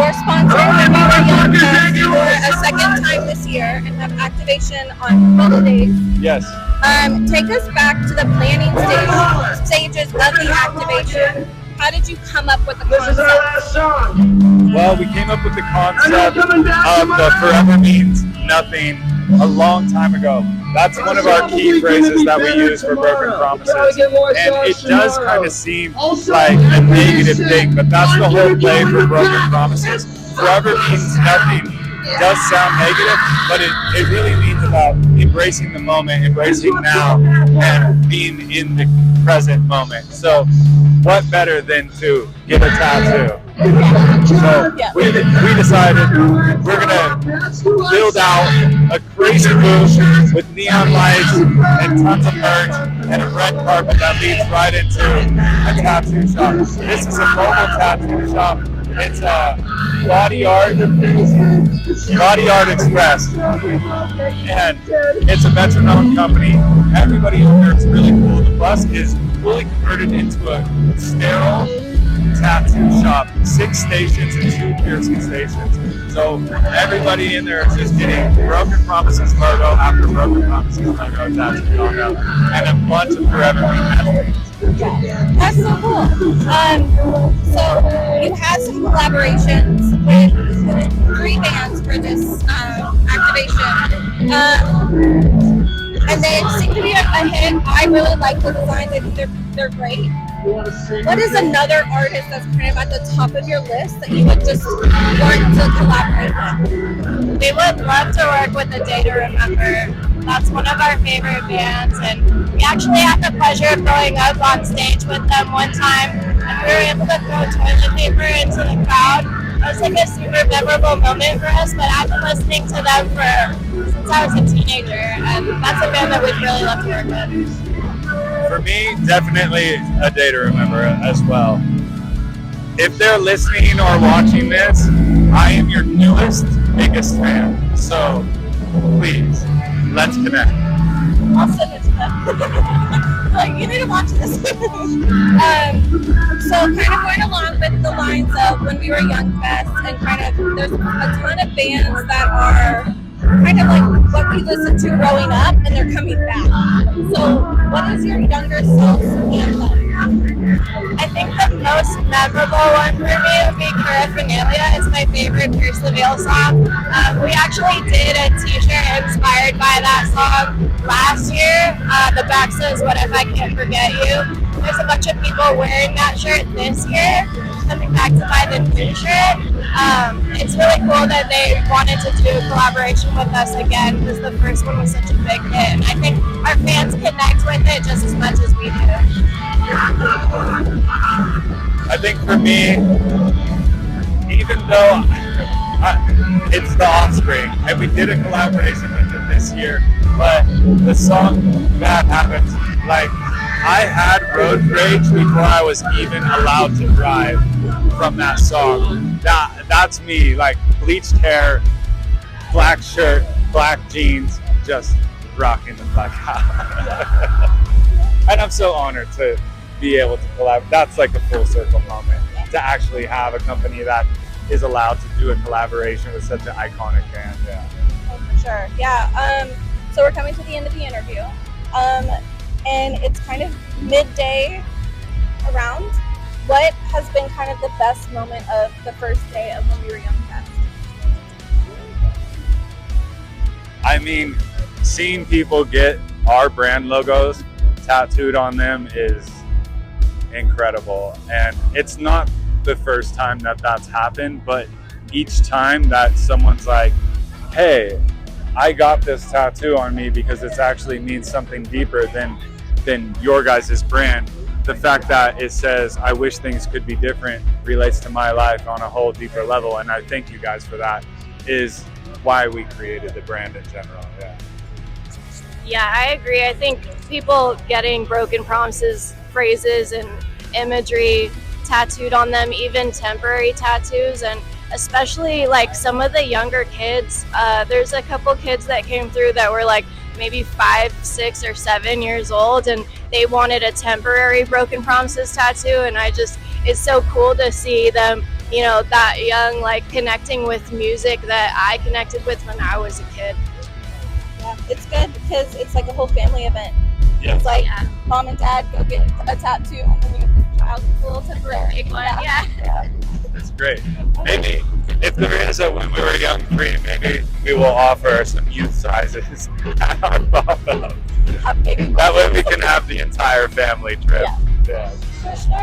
your sponsor when we were young for a second time this year and have activation on both days. Yes. Take us back to the planning stages of the activation. How did you come up with the concept? Well, we came up with the concept of the forever means nothing a long time ago. That's one of our key phrases that we use for broken promises. And it does kind of seem like a negative thing, but that's the whole play for broken promises. Forever means nothing. It does sound negative, but it really means about embracing the moment, embracing now, and being in the present moment. So what better than to get a tattoo? So we decided we're going to build out a crazy booth with neon lights and tons of merch and a red carpet that leads right into a tattoo shop. This is a mobile tattoo shop. It's a Body Art Express, and it's a veteran-owned company. Everybody in there is really cool. The bus is fully converted into a sterile tattoo shop, 6 stations and 2 piercing stations. So everybody in there is just getting Broken Promises logo after Broken Promises logo tattooed on them, and a bunch of Forever Me. That's so cool. So you had some collaborations with 3 bands for this activation, and they seem to be a hit. I really like the designs. I think they're great. What is another artist that's kind of at the top of your list that you would just want to collaborate with? We would love to work with The Day to Remember. That's one of our favorite bands, and we actually had the pleasure of going up on stage with them one time, and we were able to throw toilet paper into the crowd. It was like a super memorable moment for us, but I've been listening to them since I was a teenager, and that's a band that we'd really love to work with. For me, definitely A Day to Remember as well. If they're listening or watching this, I am your newest, biggest fan. So please, let's connect. I'll send it to them. Like, you need to watch this. So kind of going along with the lines of when we were young fest, and kind of there's a ton of bands that are kind of like what we listened to growing up, and they're coming back. So what is your younger self's anthem? I think the most memorable one for me would be Paraphernalia. It's my favorite Pierce the Veil song. We actually did a t-shirt inspired by that song last year. The back says, "What if I can't forget you?" There's a bunch of people wearing that shirt this year, coming back to buy the new shirt. It's really cool that they wanted to do a collaboration with us again, because the first one was such a big hit, and I think our fans connect with it just as much as we do. I think for me, even though it's The Offspring, and we did a collaboration with it this year, but the song Bad Habits, like, I had road rage before I was even allowed to drive from that song. That's me, like bleached hair, black shirt, black jeans, just rocking the fuck out. And I'm so honored to be able to collaborate. That's like a full circle moment, to actually have a company that is allowed to do a collaboration with such an iconic band. Yeah. Oh, for sure. Yeah. So we're coming to the end of the interview. And it's kind of midday around. What has been kind of the best moment of the first day of when we were young fest? I mean, seeing people get our brand logos tattooed on them is incredible. And it's not the first time that that's happened, but each time that someone's like, hey, I got this tattoo on me because it actually means something deeper than your guys' brand. The fact that it says, I wish things could be different, relates to my life on a whole deeper level. And I thank you guys for that, is why we created the brand in general. Yeah, I agree. I think people getting broken promises, phrases, and imagery tattooed on them, even temporary tattoos, and especially like some of the younger kids. There's a couple kids that came through that were like maybe 5, 6, or 7 years old, and they wanted a temporary broken promises tattoo, and it's so cool to see them you know, that young, like connecting with music that I connected with when I was a kid. Yeah, it's good because it's like a whole family event. Yeah. It's like mom and dad go get a tattoo, and then your child gets a little temporary. Big one, yeah. That's great. Maybe if there is a when we were young free, maybe we will offer some youth sizes at our pop-up. That way we can have the entire family trip. Yeah. Yeah. For sure.